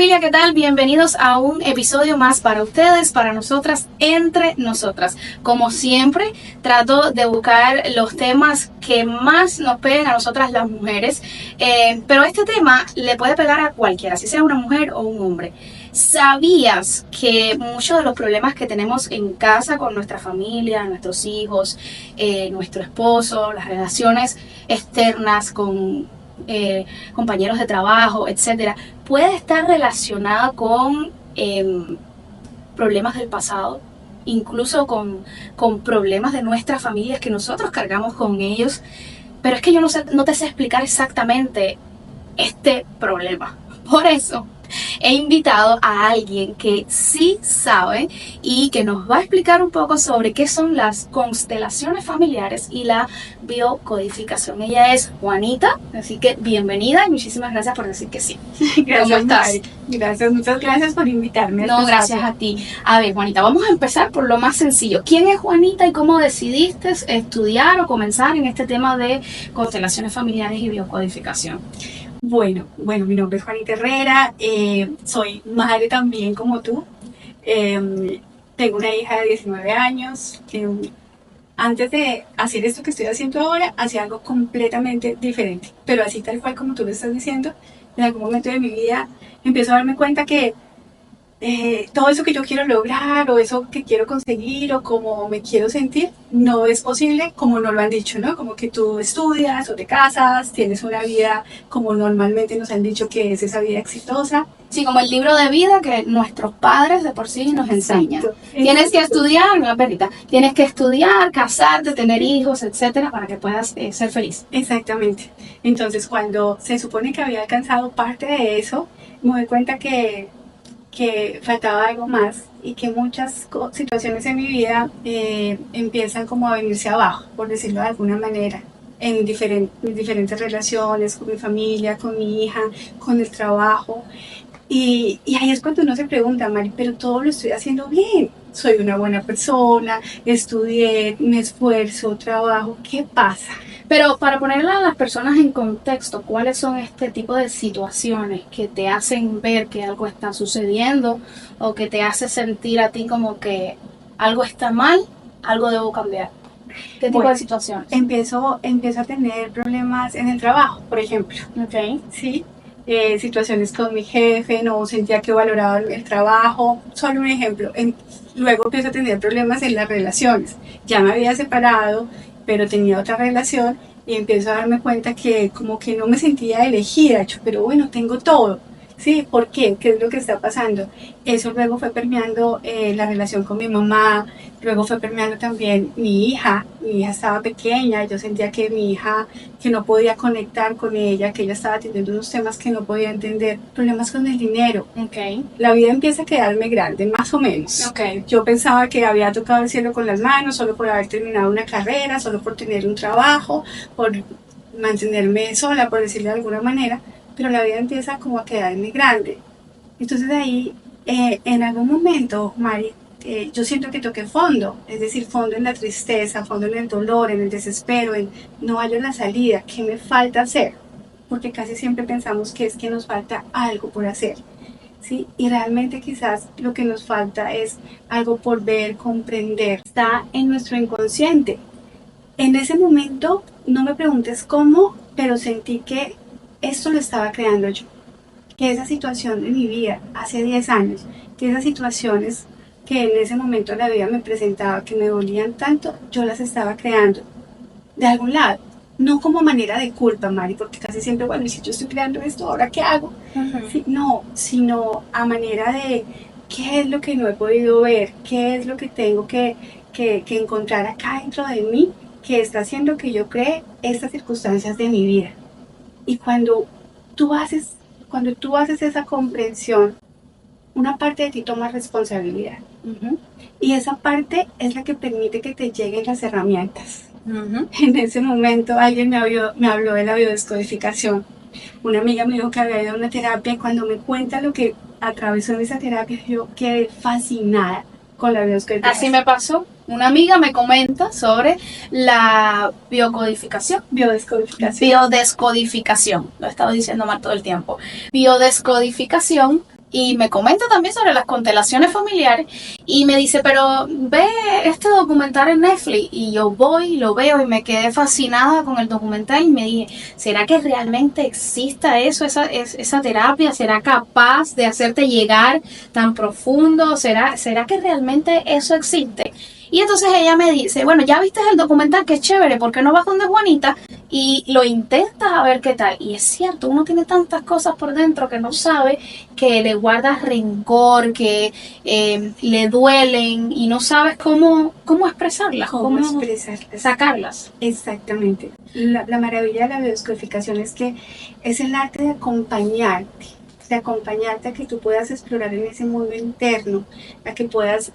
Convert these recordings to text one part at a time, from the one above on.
familia, ¿qué tal? Bienvenidos a un episodio más para ustedes, para nosotras, entre nosotras. Como siempre, trato de buscar los temas que más nos peguen a nosotras las mujeres, pero este tema le puede pegar a cualquiera, si sea una mujer o un hombre. ¿Sabías que muchos de los problemas que tenemos en casa con nuestra familia, nuestros hijos, nuestro esposo, las relaciones externas con compañeros de trabajo, etcétera, puede estar relacionada con problemas del pasado, incluso con problemas de nuestras familias que nosotros cargamos con ellos? Pero es que yo no te sé explicar exactamente este problema. Por eso he invitado a alguien que sí sabe y que nos va a explicar un poco sobre qué son las constelaciones familiares y la biocodificación. Ella es Juanita, así que bienvenida y muchísimas gracias por decir que sí. Gracias, ¿Cómo estás? Mari. Gracias, muchas gracias por invitarme. No, gracias a ti. A ver, Juanita, vamos a empezar por lo más sencillo. ¿Quién es Juanita y cómo decidiste estudiar o comenzar en este tema de constelaciones familiares y biocodificación? Bueno, mi nombre es Juanita Herrera, soy madre también como tú. Tengo una hija de 19 años. Antes de hacer esto que estoy haciendo ahora, hacía algo completamente diferente. Pero así tal cual como tú lo estás diciendo, en algún momento de mi vida empiezo a darme cuenta que todo eso que yo quiero lograr o eso que quiero conseguir o como me quiero sentir no es posible como no lo han dicho, ¿no? Como que tú estudias o te casas, tienes una vida como normalmente nos han dicho que es esa vida exitosa. Sí, como el libro de vida que nuestros padres de por sí nos enseñan. Exacto. Tienes que estudiar, no, perrita, tienes que estudiar, casarte, tener hijos, etcétera, para que puedas ser feliz. Exactamente. Entonces, cuando se supone que había alcanzado parte de eso, me doy cuenta que faltaba algo más y que muchas situaciones en mi vida empiezan como a venirse abajo, por decirlo de alguna manera, en mis diferentes relaciones, con mi familia, con mi hija, con el trabajo. Y ahí es cuando uno se pregunta, Mari, pero todo lo estoy haciendo bien. Soy una buena persona, estudié, me esfuerzo, trabajo, ¿qué pasa? Pero para ponerle a las personas en contexto, ¿cuáles son este tipo de situaciones que te hacen ver que algo está sucediendo o que te hace sentir a ti como que algo está mal, algo debo cambiar? ¿Qué tipo de situaciones? Empiezo a tener problemas en el trabajo, por ejemplo. Okay. Sí. Situaciones con mi jefe, no sentía que valoraba el trabajo. Solo un ejemplo. Luego empiezo a tener problemas en las relaciones. Ya me había separado, pero tenía otra relación y empiezo a darme cuenta que como que no me sentía elegida, pero bueno, tengo todo. ¿Sí? ¿Por qué? ¿Qué es lo que está pasando? Eso luego fue permeando la relación con mi mamá, luego fue permeando también mi hija estaba pequeña, yo sentía que mi hija, que no podía conectar con ella, que ella estaba teniendo unos temas que no podía entender, problemas con el dinero. Okay. La vida empieza a quedarme grande, más o menos. Okay. Yo pensaba que había tocado el cielo con las manos, solo por haber terminado una carrera, solo por tener un trabajo, por mantenerme sola, por decirlo de alguna manera, pero la vida empieza como a quedarme grande. Entonces ahí, en algún momento, Mari, yo siento que toqué fondo, es decir, fondo en la tristeza, fondo en el dolor, en el desespero, en no hallo la salida, ¿qué me falta hacer? Porque casi siempre pensamos que es que nos falta algo por hacer, ¿sí? Y realmente quizás lo que nos falta es algo por ver, comprender. Está en nuestro inconsciente. En ese momento, no me preguntes cómo, pero sentí que esto lo estaba creando yo. Que esa situación de mi vida, hace 10 años, que esas situaciones que en ese momento la vida me presentaba, que me dolían tanto, yo las estaba creando de algún lado. No como manera de culpa, Mari, porque casi siempre, bueno, y si yo estoy creando esto, ¿ahora qué hago? Uh-huh. Sí, no, sino a manera de qué es lo que no he podido ver, qué es lo que tengo que encontrar acá dentro de mí, que está haciendo que yo cree estas circunstancias de mi vida. Y cuando tú haces esa comprensión, una parte de ti toma responsabilidad. Uh-huh. Y esa parte es la que permite que te lleguen las herramientas. Uh-huh. En ese momento alguien me habló de la biodescodificación. Una amiga me dijo que había ido a una terapia y cuando me cuenta lo que atravesó en esa terapia, yo quedé fascinada con la biodescodificación. Así me pasó. Una amiga me comenta sobre la biodescodificación. Biodescodificación. Lo he estado diciendo mal todo el tiempo. Biodescodificación. y me comenta también sobre las constelaciones familiares y me dice, pero ve este documental en Netflix, y yo voy, lo veo y me quedé fascinada con el documental y me dije, ¿será que realmente exista eso, esa terapia? ¿Será capaz de hacerte llegar tan profundo? ¿Será que realmente eso existe? Y entonces ella me dice, bueno, ya viste el documental, que es chévere, ¿por qué no vas donde Juanita y lo intentas a ver qué tal? Y es cierto, uno tiene tantas cosas por dentro que no sabe, que le guardas rencor, que le duelen y no sabes cómo expresarlas, cómo expresarlas, sacarlas. Exactamente. La maravilla de la biodescodificación es que es el arte de acompañarte a que tú puedas explorar en ese mundo interno, a que puedas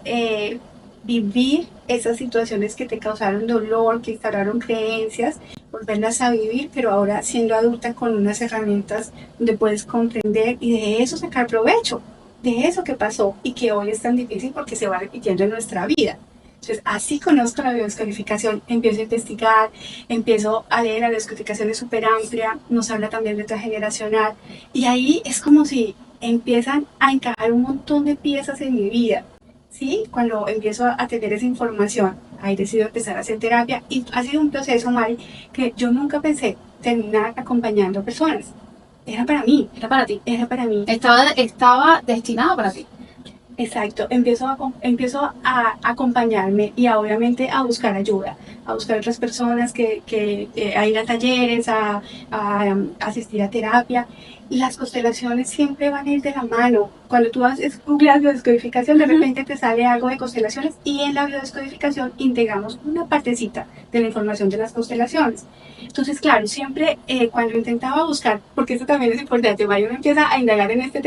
vivir esas situaciones que te causaron dolor, que instauraron creencias, volverlas a vivir, pero ahora siendo adulta con unas herramientas donde puedes comprender y de eso sacar provecho, de eso que pasó y que hoy es tan difícil porque se va repitiendo en nuestra vida. Entonces, así conozco la biodescodificación, empiezo a investigar, empiezo a leer. La biodescodificación es súper amplia, nos habla también de transgeneracional, y ahí es como si empiezan a encajar un montón de piezas en mi vida. ¿Sí? Cuando empiezo a tener esa información, ahí decido empezar a hacer terapia, y ha sido un proceso, Mari, que yo nunca pensé terminar acompañando personas. Era para mí. Era para ti. Era para mí. Estaba destinado para ti. Exacto, empiezo a acompañarme y obviamente a buscar ayuda, a buscar otras personas a ir a talleres, a asistir a terapia. Las constelaciones siempre van a ir de la mano. Cuando tú haces Google biodescodificación, de repente te sale algo de constelaciones, y en la biodescodificación integramos una partecita de la información de las constelaciones. Entonces, claro, siempre cuando intentaba buscar, porque eso también es importante, uno empieza a indagar en este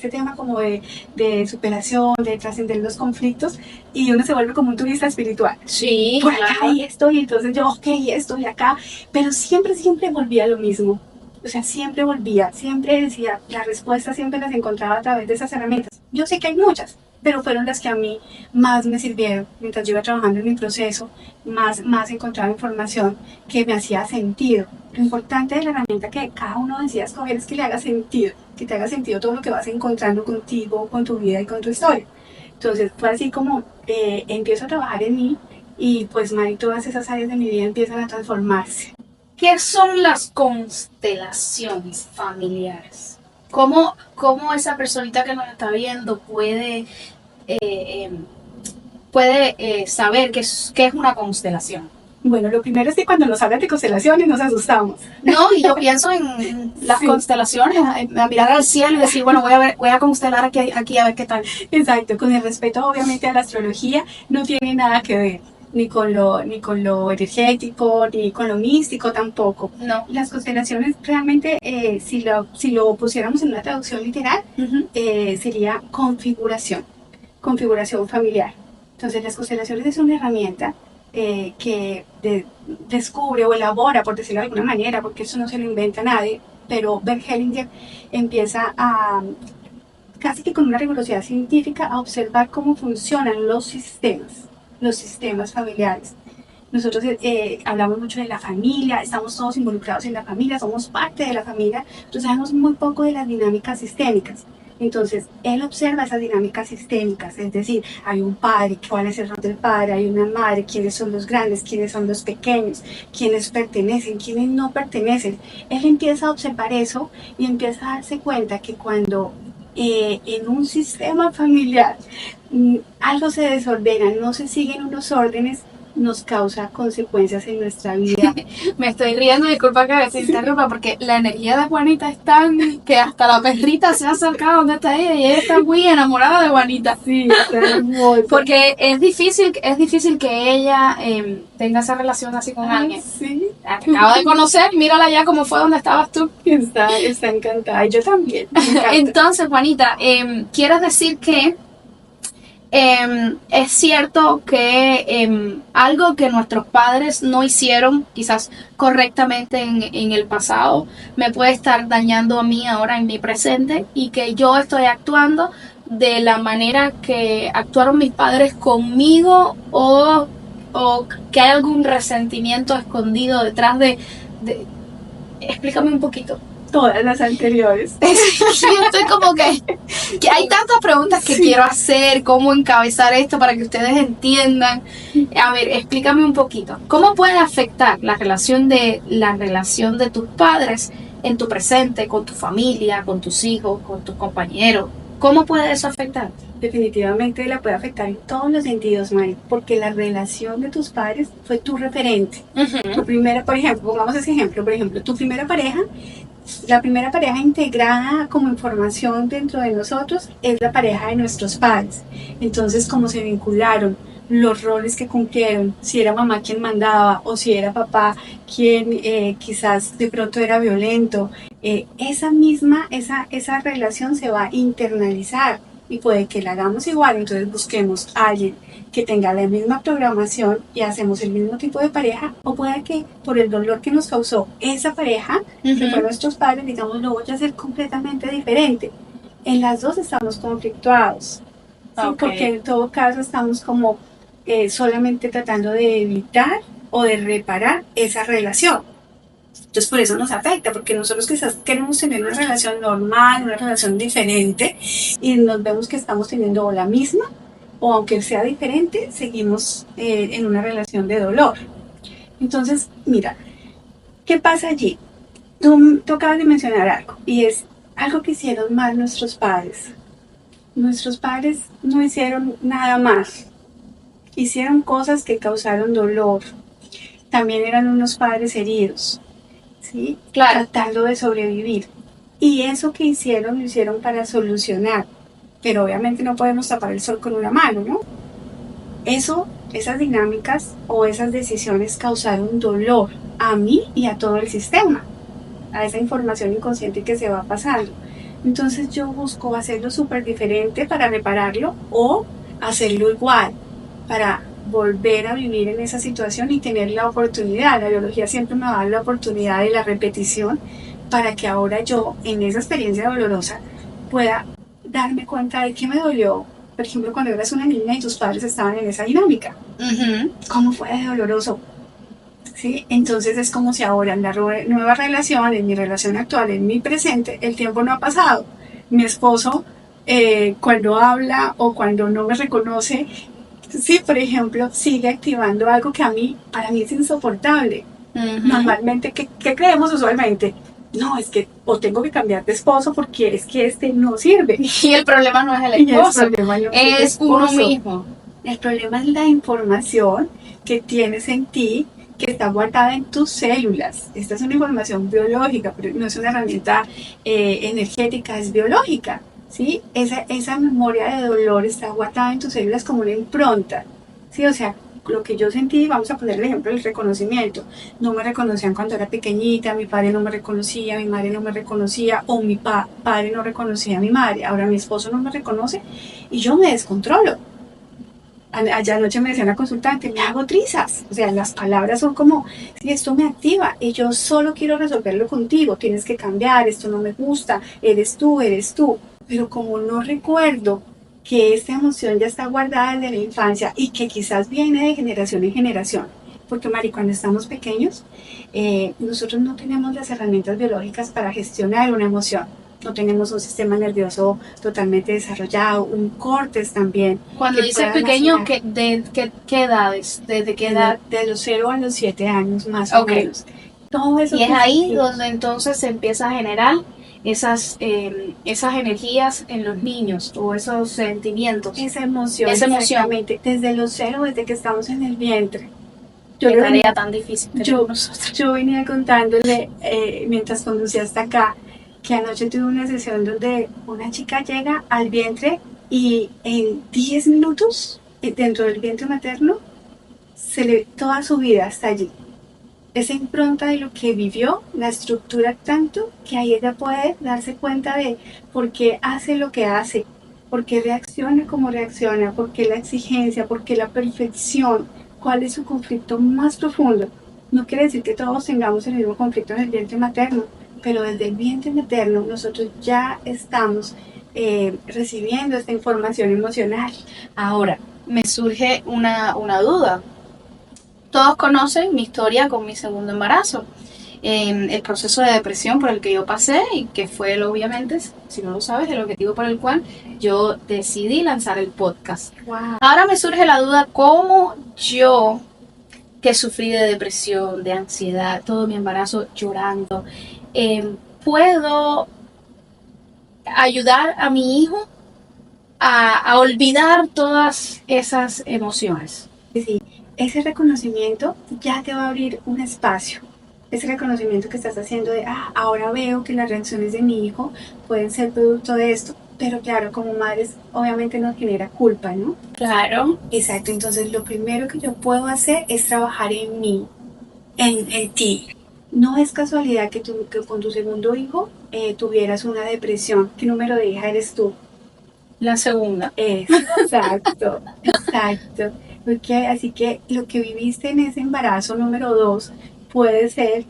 tema como de superación, de trascender los conflictos, y uno se vuelve como un turista espiritual. Sí, por acá claro. Y esto, y entonces yo, ok, estoy acá, pero siempre volvía a lo mismo. O sea, siempre volvía, siempre decía, las respuestas siempre las encontraba a través de esas herramientas. Yo sé que hay muchas, pero fueron las que a mí más me sirvieron. Mientras yo iba trabajando en mi proceso, más encontraba información que me hacía sentido. Lo importante de la herramienta que cada uno decía escoger es que le haga sentido, que te haga sentido todo lo que vas encontrando contigo, con tu vida y con tu historia. Entonces fue así como empiezo a trabajar en mí, y pues, Mari, todas esas áreas de mi vida empiezan a transformarse. ¿Qué son las constelaciones familiares? ¿Cómo esa personita que nos está viendo puede saber qué es una constelación? Bueno, lo primero es que cuando nos hablan de constelaciones nos asustamos. No, y yo pienso en las constelaciones, a mirar al cielo y decir, bueno, voy a constelar aquí a ver qué tal. Exacto, con el respeto obviamente a la astrología, no tiene nada que ver. Ni con lo energético, ni con lo místico tampoco. No. Las constelaciones realmente, si lo pusiéramos en una traducción literal, sería configuración familiar. Entonces, las constelaciones es una herramienta que descubre o elabora, por decirlo de alguna manera, porque eso no se lo inventa nadie, pero Bert Hellinger empieza casi que con una rigurosidad científica, a observar cómo funcionan los sistemas familiares. Nosotros hablamos mucho de la familia, estamos todos involucrados en la familia, somos parte de la familia, entonces sabemos muy poco de las dinámicas sistémicas. Entonces, él observa esas dinámicas sistémicas, es decir, hay un padre, ¿cuál es el rol del padre? Hay una madre, ¿quiénes son los grandes? ¿Quiénes son los pequeños? ¿Quiénes pertenecen? ¿Quiénes no pertenecen? Él empieza a observar eso y empieza a darse cuenta que cuando en un sistema familiar algo se desordena, no se siguen unos órdenes, nos causa consecuencias en nuestra vida. Me estoy riendo, disculpa que se interrumpa, porque la energía de Juanita es tan que hasta la perrita se ha acercado donde está ella y ella está muy enamorada de Juanita. Sí, está muy porque es difícil que ella tenga esa relación así con alguien. Sí. Te acabo de conocer, mírala ya cómo fue donde estabas tú. Está encantada, y yo también. Entonces, Juanita, ¿quieres decir que es cierto que algo que nuestros padres no hicieron quizás correctamente en el pasado me puede estar dañando a mí ahora en mi presente, y que yo estoy actuando de la manera que actuaron mis padres conmigo, o que hay algún resentimiento escondido detrás de... Explícame un poquito. todas las anteriores. Sí, estoy como que hay tantas preguntas que quiero hacer, cómo encabezar esto para que ustedes entiendan. A ver, explícame un poquito. ¿Cómo puede afectar la relación de tus padres en tu presente, con tu familia, con tus hijos, con tus compañeros? ¿Cómo puede eso afectar? Definitivamente la puede afectar en todos los sentidos, Mari, porque la relación de tus padres fue tu referente. Tu primera, por ejemplo, pongamos ese ejemplo, por ejemplo, tu primera pareja, la primera pareja integrada como información dentro de nosotros es la pareja de nuestros padres. Entonces, cómo se vincularon, los roles que cumplieron, si era mamá quien mandaba o si era papá quien quizás de pronto era violento, esa relación se va a internalizar y puede que la hagamos igual, entonces busquemos a alguien que tenga la misma programación y hacemos el mismo tipo de pareja, o puede que por el dolor que nos causó esa pareja, que fue nuestros padres, digamos, lo voy a hacer completamente diferente. En las dos estamos conflictuados, ¿sí? Porque en todo caso estamos como solamente tratando de evitar o de reparar esa relación. Entonces por eso nos afecta, porque nosotros quizás queremos tener una relación normal, una relación diferente, y nos vemos que estamos teniendo la misma, o aunque sea diferente, seguimos en una relación de dolor. Entonces, mira, ¿qué pasa allí? Tú acabas de mencionar algo, y es algo que hicieron mal nuestros padres. Nuestros padres no hicieron nada más, hicieron cosas que causaron dolor. También eran unos padres heridos, ¿sí? Claro. Tratando de sobrevivir. Y eso que hicieron, lo hicieron para solucionar. Pero obviamente no podemos tapar el sol con una mano, ¿no? Esas dinámicas o esas decisiones causaron dolor a mí y a todo el sistema, a esa información inconsciente que se va pasando. Entonces yo busco hacerlo súper diferente para repararlo, o hacerlo igual para volver a vivir en esa situación y tener la oportunidad. La biología siempre me va a dar la oportunidad de la repetición para que ahora yo, en esa experiencia dolorosa, pueda darme cuenta de qué me dolió. Por ejemplo, cuando eras una niña y tus padres estaban en esa dinámica. ¿Cómo fue de doloroso? ¿Sí? Entonces es como si ahora en la nueva relación, en mi relación actual, en mi presente, el tiempo no ha pasado. Mi esposo, cuando habla o cuando no me reconoce, sí, por ejemplo, sigue activando algo que para mí es insoportable. Normalmente, ¿qué creemos usualmente? No, es que o tengo que cambiar de esposo porque es que este no sirve. Y el problema no es el esposo, es uno mismo. El problema es la información que tienes en ti, que está guardada en tus células. Esta es una información biológica, pero no es una herramienta energética, es biológica. ¿Sí? Esa memoria de dolor está guardada en tus células como una impronta, ¿sí? O sea, lo que yo sentí, vamos a poner el ejemplo del reconocimiento. No me reconocían cuando era pequeñita, mi padre no me reconocía, mi madre no me reconocía, o mi padre no reconocía a mi madre. Ahora mi esposo no me reconoce y yo me descontrolo. Allá anoche me decía una consultante, me hago trizas. O sea, las palabras son como, si esto me activa y yo solo quiero resolverlo contigo, tienes que cambiar, esto no me gusta, eres tú. Pero como no recuerdo que esta emoción ya está guardada desde la infancia y que quizás viene de generación en generación, porque Mari, cuando estamos pequeños, nosotros no tenemos las herramientas biológicas para gestionar una emoción. No tenemos un sistema nervioso totalmente desarrollado, un cortes también. Cuando dices pequeño, ¿de qué edades? ¿Desde qué edad? De los 0 a los 7 años más o menos. Todo eso. Y es ahí donde entonces se empieza a generar esas energías en los niños, o esos sentimientos. Esa emoción. Exactamente. Desde los 0, desde que estamos en el vientre. Qué tarea tan difícil. Yo venía contándole, mientras conducía hasta acá, que anoche tuve una sesión donde una chica llega al vientre y en 10 minutos, dentro del vientre materno, toda su vida está allí. Esa impronta de lo que vivió, la estructura tanto que ahí ella puede darse cuenta de por qué hace lo que hace, por qué reacciona como reacciona, por qué la exigencia, por qué la perfección, cuál es su conflicto más profundo. No quiere decir que todos tengamos el mismo conflicto en el vientre materno, pero desde el vientre materno nosotros ya estamos recibiendo esta información emocional. Ahora, me surge una duda. Todos conocen mi historia con mi segundo embarazo. el proceso de depresión por el que yo pasé y que fue, obviamente, si no lo sabes, el objetivo por el cual yo decidí lanzar el podcast. Wow. Ahora me surge la duda, ¿cómo yo, que sufrí de depresión, de ansiedad, todo mi embarazo llorando, puedo ayudar a mi hijo a olvidar todas esas emociones? Sí, ese reconocimiento ya te va a abrir un espacio. Ese reconocimiento que estás haciendo de, ahora veo que las reacciones de mi hijo pueden ser producto de esto. Pero claro, como madres, obviamente nos genera culpa, ¿no? Claro. Exacto, entonces lo primero que yo puedo hacer es trabajar en mí, en ti. No es casualidad que con tu segundo hijo tuvieras una depresión. ¿Qué número de hija eres tú? La segunda. Exacto, exacto. Okay, así que lo que viviste en ese embarazo número 2 puede ser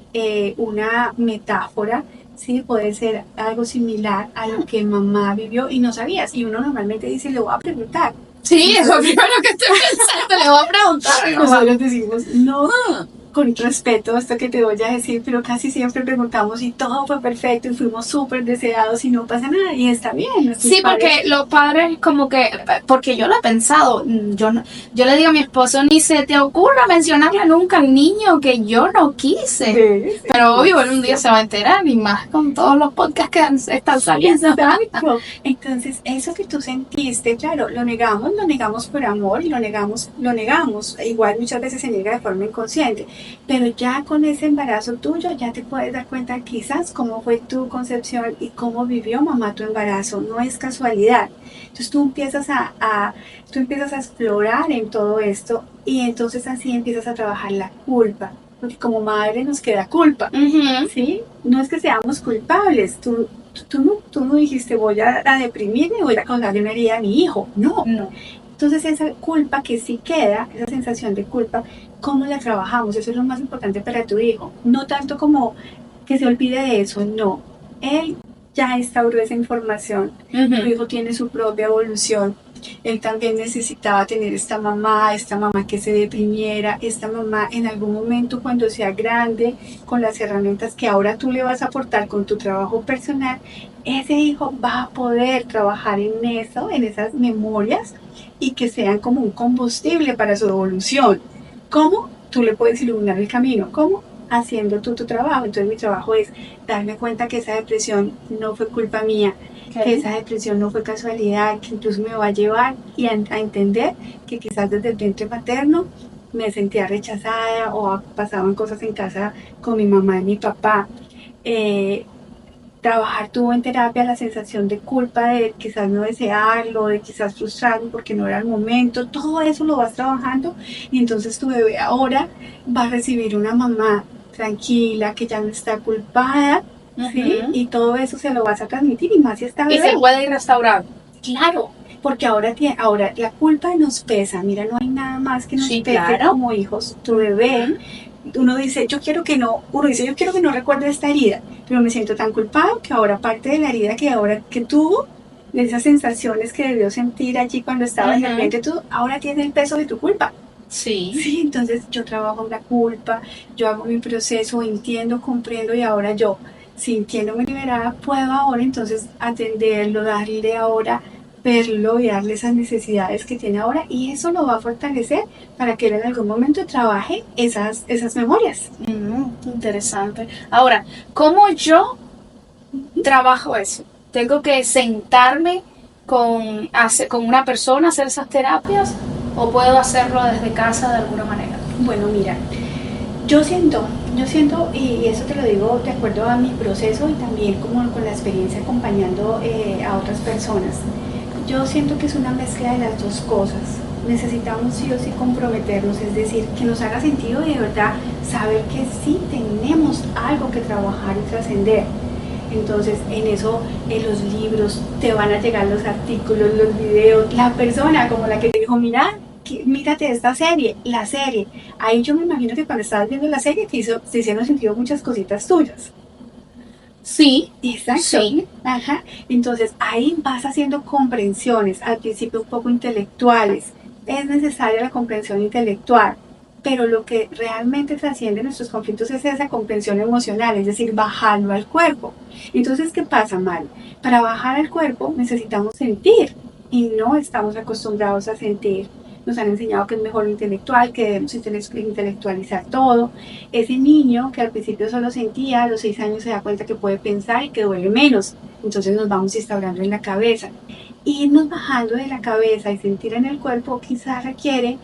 una metáfora, ¿sí? Puede ser algo similar a lo que mamá vivió y no sabías. Y uno normalmente dice, le voy a preguntar. Sí, es lo primero que estoy pensando, le voy a preguntar a mi mamá. Nosotros decimos, no, con respeto a esto que te voy a decir, pero casi siempre preguntamos y todo fue perfecto y fuimos súper deseados y no pasa nada y está bien. Sí, porque los padres como que, porque yo lo he pensado, yo le digo a mi esposo, ni se te ocurra mencionarle nunca al niño que yo no quise. Sí, pero obvio, él un día se va a enterar y más con todos los podcasts que están saliendo. Exacto. Entonces, eso que tú sentiste, claro, lo negamos por amor y lo negamos. Igual muchas veces se niega de forma inconsciente. Pero ya con ese embarazo tuyo ya te puedes dar cuenta quizás cómo fue tu concepción y cómo vivió mamá tu embarazo. No es casualidad. Entonces tú empiezas a explorar en todo esto y entonces así empiezas a trabajar la culpa. Porque como madre nos queda culpa. ¿Sí? No es que seamos culpables. Tú no dijiste voy a deprimirme y voy a causarle una herida a mi hijo. No. Entonces esa culpa que sí queda, esa sensación de culpa, ¿cómo la trabajamos? Eso es lo más importante para tu hijo. No tanto como que se olvide de eso, no. Él ya instauró esa información. Tu hijo tiene su propia evolución. Él también necesitaba tener esta mamá que se deprimiera, esta mamá en algún momento cuando sea grande, con las herramientas que ahora tú le vas a aportar con tu trabajo personal, ese hijo va a poder trabajar en eso, en esas memorias y que sean como un combustible para su evolución. ¿Cómo? Tú le puedes iluminar el camino. ¿Cómo? Haciendo tú tu trabajo. Entonces mi trabajo es darme cuenta que esa depresión no fue culpa mía, que esa depresión no fue casualidad, que incluso me va a llevar y a entender que quizás desde el vientre materno me sentía rechazada o pasaban cosas en casa con mi mamá y mi papá. Trabajar tuvo en terapia la sensación de culpa de quizás no desearlo, de quizás frustrarme porque no era el momento, todo eso lo vas trabajando y entonces tu bebé ahora va a recibir una mamá tranquila, que ya no está culpada, ¿sí? Y todo eso se lo vas a transmitir y más si está bebé. Y se puede ir restaurando. Claro, porque ahora la culpa nos pesa, mira, no hay nada más que nos pese como hijos, tu bebé. Uno dice, yo quiero que no recuerde esta herida, pero me siento tan culpado que ahora parte de la herida que tuvo, de esas sensaciones que debió sentir allí cuando estaba en el vientre, tú ahora tienes el peso de tu culpa. Sí, entonces yo trabajo en la culpa, yo hago mi proceso, entiendo, comprendo y ahora yo, sintiéndome liberada, puedo ahora entonces atenderlo, darle ahora, verlo y darle esas necesidades que tiene ahora y eso lo va a fortalecer para que él en algún momento trabaje esas memorias. Interesante. Ahora, ¿cómo yo trabajo eso? ¿Tengo que sentarme con una persona a hacer esas terapias o puedo hacerlo desde casa de alguna manera? Bueno, mira, yo siento, y eso te lo digo de acuerdo a mi proceso y también como con la experiencia acompañando a otras personas. Yo siento que es una mezcla de las dos cosas. Necesitamos sí o sí comprometernos, es decir, que nos haga sentido y de verdad saber que sí tenemos algo que trabajar y trascender. Entonces, en eso, en los libros, te van a llegar los artículos, los videos, la persona como la que te dijo, mírate esta serie, la serie. Ahí yo me imagino que cuando estabas viendo la serie te hicieron sentido muchas cositas tuyas. Sí, exacto. Sí. Ajá. Entonces ahí vas haciendo comprensiones, al principio un poco intelectuales. Es necesaria la comprensión intelectual, pero lo que realmente trasciende nuestros conflictos es esa comprensión emocional, es decir, bajarlo al cuerpo. Entonces, ¿qué pasa, Mari? Para bajar al cuerpo necesitamos sentir y no estamos acostumbrados a sentir. Nos han enseñado que es mejor lo intelectual, que debemos intelectualizar todo. Ese niño que al principio solo sentía, a los 6 años se da cuenta que puede pensar y que duele menos. Entonces nos vamos instaurando en la cabeza. Irnos bajando de la cabeza y sentir en el cuerpo quizás requiere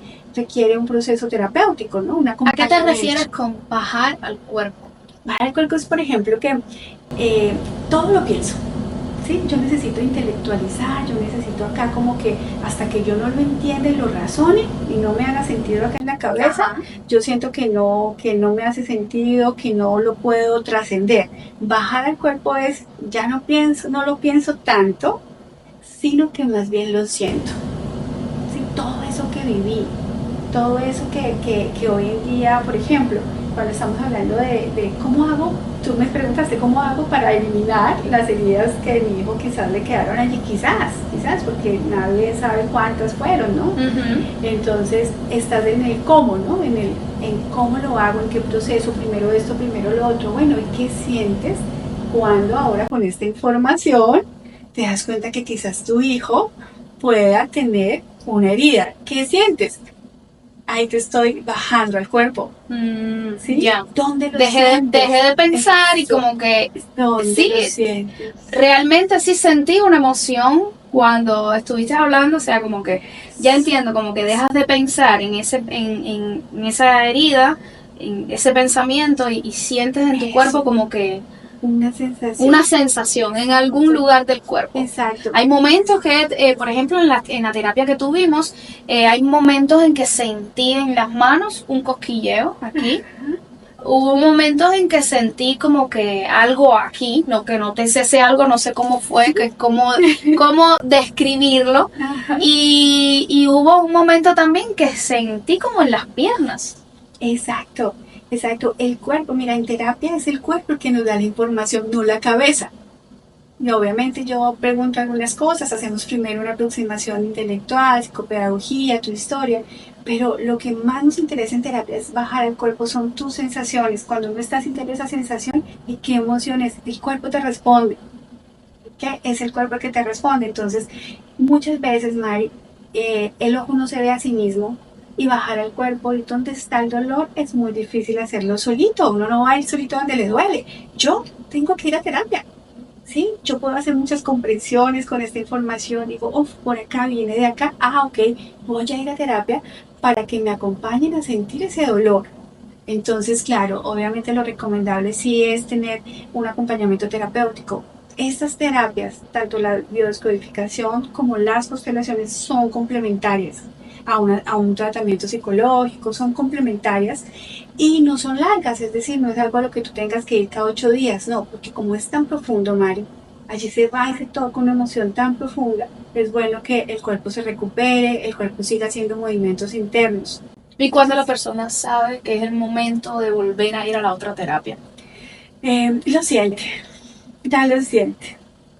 un proceso terapéutico, ¿no? ¿A qué te refieres con bajar al cuerpo? Bajar al cuerpo es, por ejemplo, que todo lo pienso. ¿Sí? Yo necesito intelectualizar, yo necesito acá como que hasta que yo no lo entienda y lo razone y no me haga sentido acá en la cabeza, yo siento que no me hace sentido, que no lo puedo trascender. Bajar al cuerpo es, ya no lo pienso tanto, sino que más bien lo siento. ¿Sí? Todo eso que viví, todo eso que hoy en día, por ejemplo, cuando estamos hablando de cómo hago, tú me preguntaste cómo hago para eliminar las heridas que mi hijo quizás le quedaron allí, quizás, porque nadie sabe cuántas fueron, ¿no? Entonces estás en el cómo, ¿no? En cómo lo hago, en qué proceso, primero esto, primero lo otro, bueno, ¿y qué sientes cuando ahora con esta información te das cuenta que quizás tu hijo pueda tener una herida? ¿Qué sientes? Ahí te estoy bajando al cuerpo. ¿Sí? Ya. ¿Dónde lo dejé de pensar y como que ¿dónde lo sientes? Realmente sí sentí una emoción cuando estuviste hablando, o sea, como que ya entiendo, como que dejas de pensar en esa herida, en ese pensamiento y sientes en tu cuerpo como que una sensación en algún lugar del cuerpo. Exacto. Hay momentos que, por ejemplo, en la terapia que tuvimos, hay momentos en que sentí en las manos un cosquilleo aquí. Hubo momentos en que sentí como que algo aquí, no que noté ese algo, no sé cómo fue, que cómo describirlo. Y hubo un momento también que sentí como en las piernas. Exacto. El cuerpo, mira, en terapia es el cuerpo el que nos da la información, no la cabeza. Y obviamente yo pregunto algunas cosas, hacemos primero una aproximación intelectual, psicopedagogía, tu historia, pero lo que más nos interesa en terapia es bajar al cuerpo, son tus sensaciones. Cuando no estás sintiendo esa sensación, ¿y qué emociones? El cuerpo te responde. ¿Qué es el cuerpo que te responde? Entonces, muchas veces, Mari, el ojo no se ve a sí mismo, y bajar al cuerpo y donde está el dolor es muy difícil hacerlo solito. Uno no va a ir solito donde le duele. Yo tengo que ir a terapia. ¿Sí? Yo puedo hacer muchas comprensiones con esta información. Digo, por acá viene de acá. Ok, voy a ir a terapia para que me acompañen a sentir ese dolor. Entonces, claro, obviamente lo recomendable sí es tener un acompañamiento terapéutico. Estas terapias, tanto la biodescodificación como las constelaciones, son complementarias a un tratamiento psicológico, son complementarias y no son largas, es decir, no es algo a lo que tú tengas que ir cada 8 días, no, porque como es tan profundo, Mari, allí se va y se toca una emoción tan profunda, es bueno que el cuerpo se recupere, el cuerpo siga haciendo movimientos internos. ¿Y cuando la persona sabe que es el momento de volver a ir a la otra terapia? Lo siente, ya lo siente,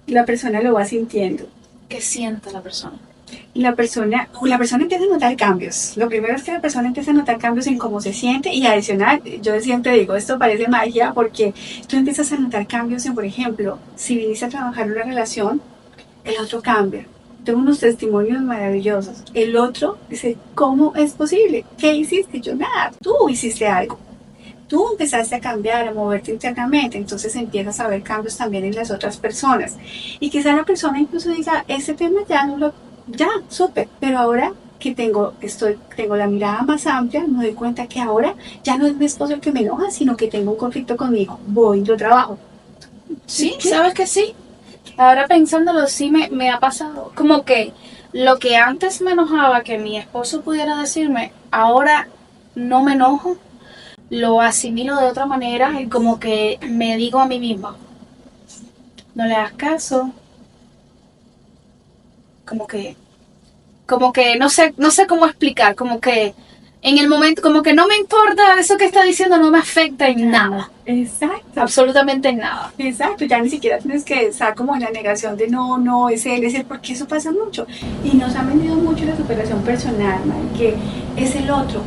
la persona lo va sintiendo. ¿Qué siente la persona? La persona empieza a notar cambios. Lo primero es que la persona empieza a notar cambios en cómo se siente y adicional, yo siempre digo, esto parece magia porque tú empiezas a notar cambios en, por ejemplo, si viniste a trabajar una relación, el otro cambia. Tengo unos testimonios maravillosos. El otro dice, ¿cómo es posible? ¿Qué hiciste? Yo nada, tú hiciste algo. Tú empezaste a cambiar, a moverte internamente, entonces empiezas a ver cambios también en las otras personas. Y quizá la persona incluso diga, ese tema ya supe, pero ahora que tengo la mirada más amplia, me doy cuenta que ahora ya no es mi esposo el que me enoja, sino que tengo un conflicto conmigo, voy y lo trabajo. Sí, ¿sabes que sí? Ahora pensándolo, sí me ha pasado. Como que lo que antes me enojaba que mi esposo pudiera decirme, ahora no me enojo, lo asimilo de otra manera y como que me digo a mí misma, no le hagas caso. Como que no sé cómo explicar, como que En el momento, como que no me importa, eso que está diciendo no me afecta en nada. Exacto. Absolutamente en nada. Exacto, ya ni siquiera tienes que estar como en la negación de no, es él, porque eso pasa mucho. Y nos ha vendido mucho la superación personal, Mari, que es el otro.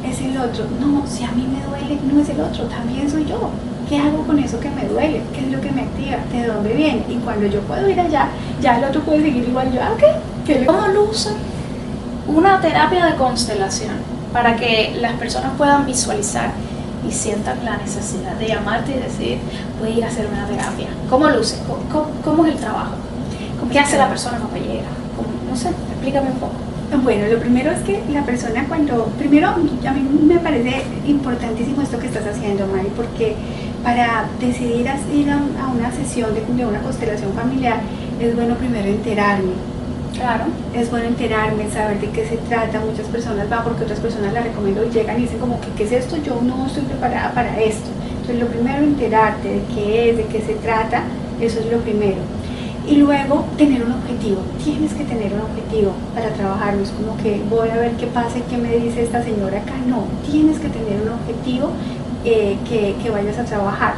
No, si a mí me duele, no es el otro, también soy yo. ¿Qué hago con eso que me duele? ¿Qué es lo que me activa? ¿De dónde viene? Y cuando yo puedo ir allá, ya el otro puede seguir igual yo. ¿Qué? ¿Cómo luce una terapia de constelación para que las personas puedan visualizar y sientan la necesidad de llamarte y decir, voy a ir a hacer una terapia? ¿Cómo luce? ¿Cómo es el trabajo? ¿Qué hace la persona cuando llega? No sé, explícame un poco. Bueno, lo primero es que la persona primero a mí me parece importantísimo esto que estás haciendo, Mari, porque para decidir ir a una sesión de una constelación familiar es bueno primero enterarme. Claro. Es bueno enterarme, saber de qué se trata. Muchas personas van porque otras personas la recomiendo y llegan y dicen como que ¿qué es esto? Yo no estoy preparada para esto. Entonces lo primero, enterarte de qué es, de qué se trata, eso es lo primero. Y luego tener un objetivo. Tienes que tener un objetivo para trabajar. No es como que voy a ver qué pasa y qué me dice esta señora acá. No, tienes que tener un objetivo que vayas a trabajar.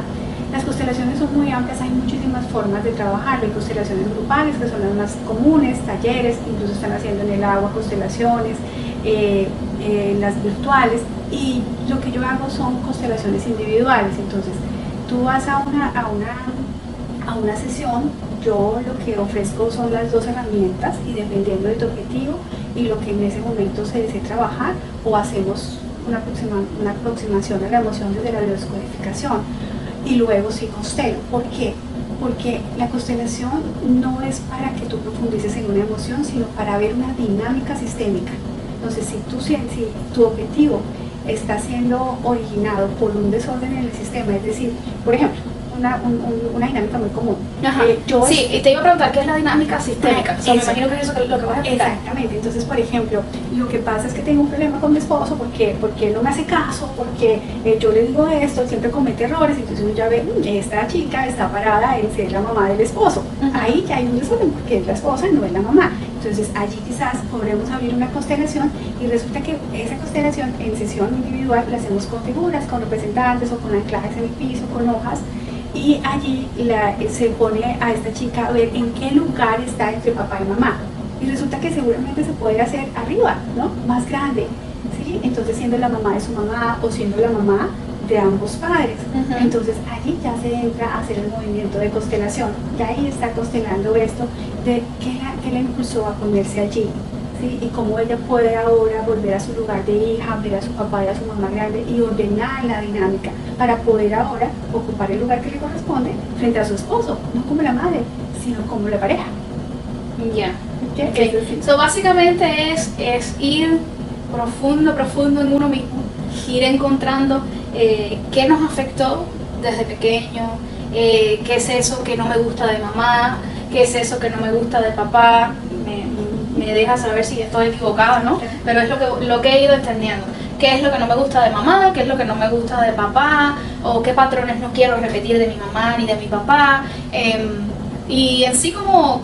Las constelaciones son muy amplias, hay muchísimas formas de trabajar. Hay constelaciones grupales, que son las más comunes, talleres, incluso están haciendo en el agua constelaciones, las virtuales, y lo que yo hago son constelaciones individuales. Entonces, tú vas a una sesión, yo lo que ofrezco son las dos herramientas, y dependiendo de tu objetivo y lo que en ese momento se desee trabajar, o hacemos una aproximación a la emoción desde la biodescodificación. Y luego sí constelo. ¿Por qué? Porque la constelación no es para que tú profundices en una emoción, sino para ver una dinámica sistémica. Entonces, si tu objetivo está siendo originado por un desorden en el sistema, es decir, por ejemplo, una dinámica muy común. Sí, y te iba a preguntar, ¿qué es la dinámica sistémica? O sea, me imagino que es eso lo que vas a explicar. Exactamente. Entonces, por ejemplo, lo que pasa es que tengo un problema con mi esposo porque él no me hace caso, porque yo le digo esto, él siempre comete errores, entonces uno ya ve, esta chica está parada en ser la mamá del esposo. Ahí ya hay un desorden porque es la esposa, no es la mamá. Entonces allí quizás podremos abrir una constelación, y resulta que esa constelación en sesión individual la hacemos con figuras, con representantes o con anclajes en el piso, con hojas. Y allí se pone a esta chica a ver en qué lugar está entre papá y mamá. Y resulta que seguramente se puede hacer arriba, ¿no? Más grande, ¿sí? Entonces siendo la mamá de su mamá o siendo la mamá de ambos padres. Entonces allí ya se entra a hacer el movimiento de constelación. Y ahí está constelando esto de qué la impulsó a ponerse allí. ¿Sí? Y cómo ella puede ahora volver a su lugar de hija, ver a su papá y a su mamá grande y ordenar la dinámica para poder ahora ocupar el lugar que le corresponde frente a su esposo, no como la madre, sino como la pareja. Ya. Okay. So, básicamente es ir profundo en uno mismo, ir encontrando qué nos afectó desde pequeño, qué es eso que no me gusta de mamá, qué es eso que no me gusta de papá. Me deja saber si estoy equivocada, ¿no? Pero es lo que he ido entendiendo. ¿Qué es lo que no me gusta de mamá? ¿Qué es lo que no me gusta de papá? ¿O qué patrones no quiero repetir de mi mamá ni de mi papá? Y en sí como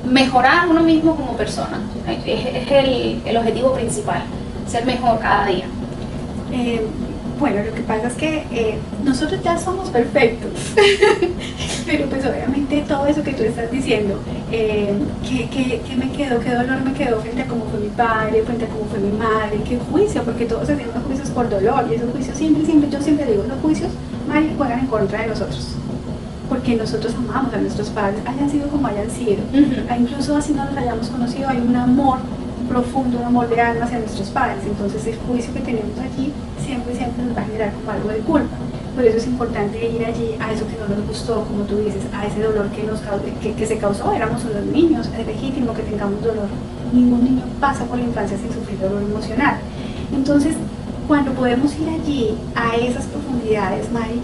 mejorar uno mismo como persona. Es el objetivo principal, ser mejor cada día. Bueno, lo que pasa es que nosotros ya somos perfectos, pero pues obviamente todo eso que tú estás diciendo, ¿qué me quedó, qué dolor me quedó frente a cómo fue mi padre, frente a cómo fue mi madre, qué juicio, porque todos hacemos juicios por dolor, y esos juicios yo siempre digo, los juicios, Mari, juegan en contra de nosotros, porque nosotros amamos a nuestros padres, hayan sido como hayan sido, incluso así no los hayamos conocido, hay un amor profundo, un amor de alma hacia nuestros padres. Entonces el juicio que tenemos allí siempre nos va a generar como algo de culpa. Por eso es importante ir allí a eso que no nos gustó, como tú dices, a ese dolor que se causó. Éramos unos niños, es legítimo que tengamos dolor. Ningún niño pasa por la infancia sin sufrir dolor emocional. Entonces, cuando podemos ir allí a esas profundidades, Mari,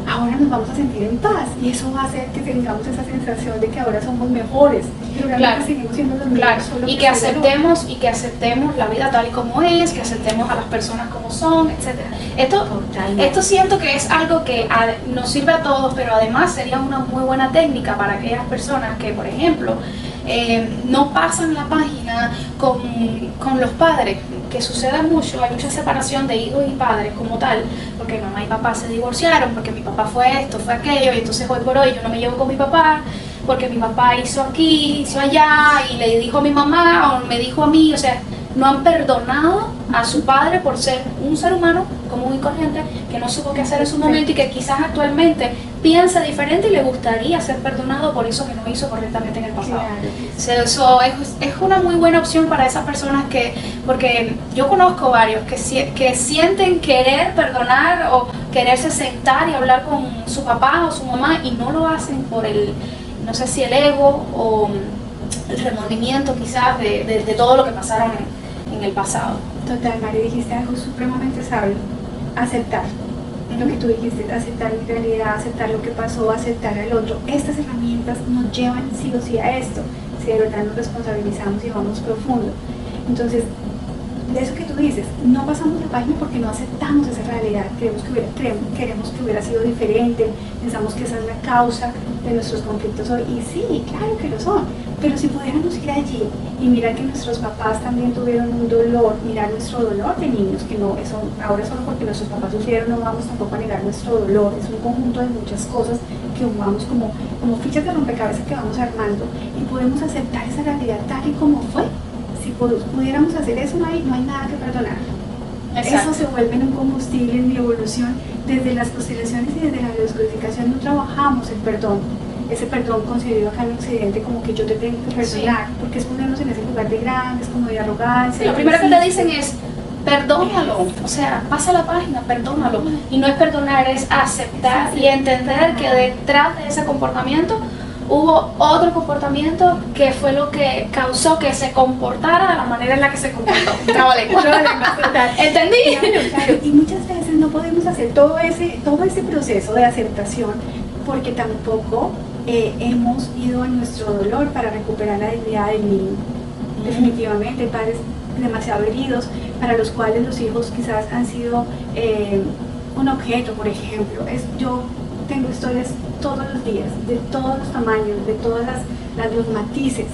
ahora nos vamos a sentir en paz, y eso va a hacer que tengamos esa sensación de que ahora somos mejores, pero realmente seguimos siendo los mismos, y que aceptemos la vida tal y como es, que aceptemos a las personas como son, etcétera. Esto siento que es algo que nos sirve a todos, pero además sería una muy buena técnica para aquellas personas que, por ejemplo, no pasan la página con los padres, que sucede mucho, hay mucha separación de hijos y padres como tal, porque mamá y papá se divorciaron, porque mi papá fue esto, fue aquello, y entonces hoy por hoy yo no me llevo con mi papá, porque mi papá hizo aquí, hizo allá, y le dijo a mi mamá, o me dijo a mí, o sea, no han perdonado a su padre por ser un ser humano común y corriente que no supo qué hacer en su momento y que quizás actualmente piensa diferente y le gustaría ser perdonado por eso que no hizo correctamente en el pasado. Claro. Eso es una muy buena opción para esas personas porque yo conozco varios que sienten querer perdonar o quererse sentar y hablar con su papá o su mamá y no lo hacen por no sé si el ego o el remordimiento quizás de todo lo que pasaron en el pasado. Total, Mari, dijiste algo supremamente sabio. Aceptar lo que tú dijiste, aceptar mi realidad, aceptar lo que pasó, aceptar al otro. Estas herramientas nos llevan sí o sí a esto, si de verdad nos responsabilizamos y vamos profundo. Entonces, de eso que tú dices, no pasamos la página porque no aceptamos esa realidad, queremos que hubiera sido diferente, pensamos que esa es la causa de nuestros conflictos hoy, y sí, claro que lo son, pero si pudiéramos ir allí y mirar que nuestros papás también tuvieron un dolor, mirar nuestro dolor de niños, que no, eso ahora solo porque nuestros papás sufrieron no vamos tampoco a negar nuestro dolor, es un conjunto de muchas cosas que vamos como fichas de rompecabezas que vamos armando y podemos aceptar esa realidad tal y como fue. Si pudiéramos hacer eso, no hay nada que perdonar. Exacto. Eso se vuelve en un combustible en mi evolución. Desde las constelaciones y desde la biodescodificación no trabajamos el perdón. Ese perdón concebido acá en Occidente como que yo te tengo que perdonar, sí, porque es ponernos en ese lugar de grandes, como de arrogancia. Sí, lo primero que te dicen es, perdónalo, o sea, pasa la página, perdónalo. Y no es perdonar, es aceptar y entender que detrás de ese comportamiento hubo otro comportamiento que fue lo que causó que se comportara de la manera en la que se comportó. ¿Entendí? Claro. Y muchas veces no podemos hacer todo ese proceso de aceptación porque tampoco hemos ido a nuestro dolor para recuperar la dignidad del niño. Definitivamente, padres demasiado heridos para los cuales los hijos quizás han sido un objeto, por ejemplo. Yo tengo historias todos los días, de todos los tamaños, de todos los matices,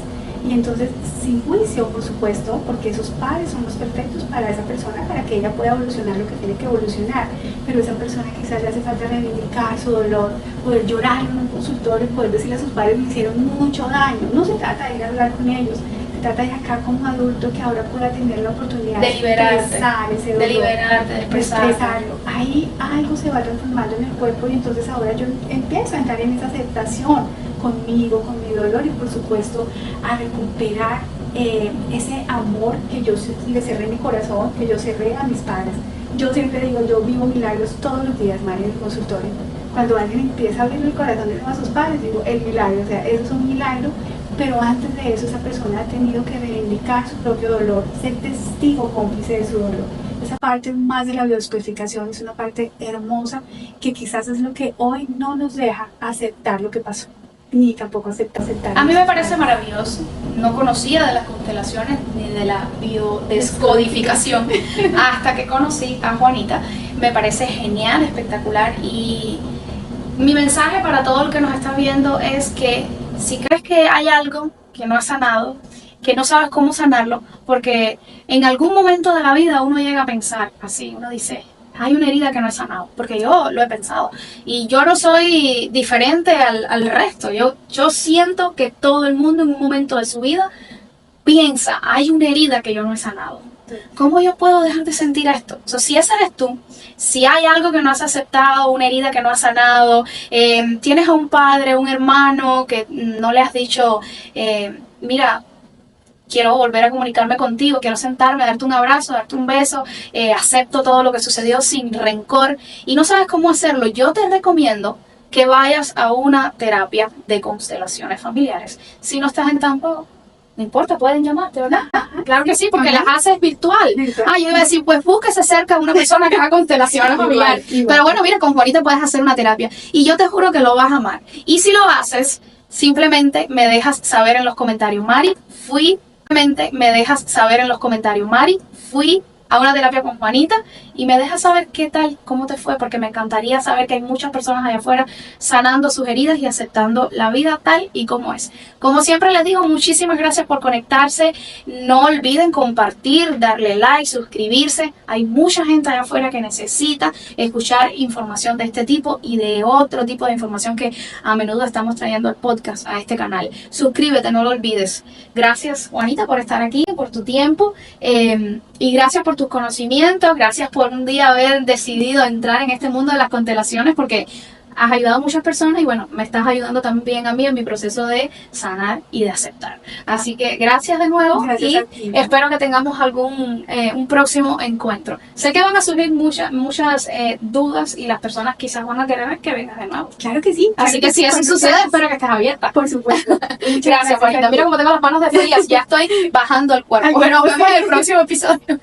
y entonces sin juicio, por supuesto, porque esos padres son los perfectos para esa persona, para que ella pueda evolucionar lo que tiene que evolucionar, pero esa persona quizás le hace falta reivindicar su dolor, poder llorar en un consultorio, poder decirle a sus padres me hicieron mucho daño. No se trata de ir a hablar con ellos, se trata de acá como adulto que ahora pueda tener la oportunidad de liberarte, expresar ese dolor, de liberarte, de expresarlo. Ahí algo se va transformando en el cuerpo y entonces ahora yo empiezo a entrar en esa aceptación conmigo, con mi dolor y por supuesto a recuperar ese amor que yo le cerré mi corazón, que yo cerré a mis padres. Yo siempre digo, yo vivo milagros todos los días, María, en el consultorio. Cuando alguien empieza a abrir el corazón de a sus padres, digo, el milagro, o sea, eso es un milagro. Pero antes de eso, esa persona ha tenido que reivindicar su propio dolor, ser testigo cómplice de su dolor. Esa parte más de la biodescodificación es una parte hermosa que quizás es lo que hoy no nos deja aceptar lo que pasó, ni tampoco aceptar. A mí me parece maravilloso. No conocía de las constelaciones ni de la biodescodificación hasta que conocí a Juanita. Me parece genial, espectacular, y mi mensaje para todo el que nos está viendo es que si crees que hay algo que no has sanado, que no sabes cómo sanarlo, porque en algún momento de la vida uno llega a pensar así, uno dice, hay una herida que no he sanado, porque yo lo he pensado, y yo no soy diferente al resto, yo siento que todo el mundo en un momento de su vida piensa, hay una herida que yo no he sanado. ¿Cómo yo puedo dejar de sentir esto? O sea, si ese eres tú, si hay algo que no has aceptado, una herida que no has sanado, tienes a un padre, un hermano que no le has dicho, mira, quiero volver a comunicarme contigo, quiero sentarme, darte un abrazo, darte un beso, acepto todo lo que sucedió sin rencor y no sabes cómo hacerlo, yo te recomiendo que vayas a una terapia de constelaciones familiares. Si no estás en Tampa, no importa, pueden llamarte, ¿verdad? Claro que sí, porque las haces virtual. Yo iba a decir, pues búsquese cerca a una persona que haga constelaciones familiares. Pero bueno, mira, con Juanita puedes hacer una terapia. Y yo te juro que lo vas a amar. Y si lo haces, simplemente me dejas saber en los comentarios. Mari, fui a una terapia con Juanita y me dejas saber qué tal, cómo te fue, porque me encantaría saber que hay muchas personas allá afuera sanando sus heridas y aceptando la vida tal y como es. Como siempre les digo, muchísimas gracias por conectarse. No olviden compartir, darle like, suscribirse. Hay mucha gente allá afuera que necesita escuchar información de este tipo y de otro tipo de información que a menudo estamos trayendo al podcast, a este canal. Suscríbete, no lo olvides. Gracias, Juanita, por estar aquí, por tu tiempo y gracias por tus conocimientos. Gracias por un día haber decidido entrar en este mundo de las constelaciones, porque has ayudado a muchas personas y bueno, me estás ayudando también a mí en mi proceso de sanar y de aceptar. Así que gracias de nuevo. Gracias y a ti. espero que tengamos un próximo encuentro. Sé que van a surgir muchas dudas y las personas quizás van a querer que vengas de nuevo. Claro que sí. Así que si eso sucede, espero que estés abierta. Por supuesto. Muchas Gracias, Juanita. a ti. Mira cómo tengo las manos de frías. Ya estoy bajando el cuerpo. Bueno, nos vemos en el próximo episodio.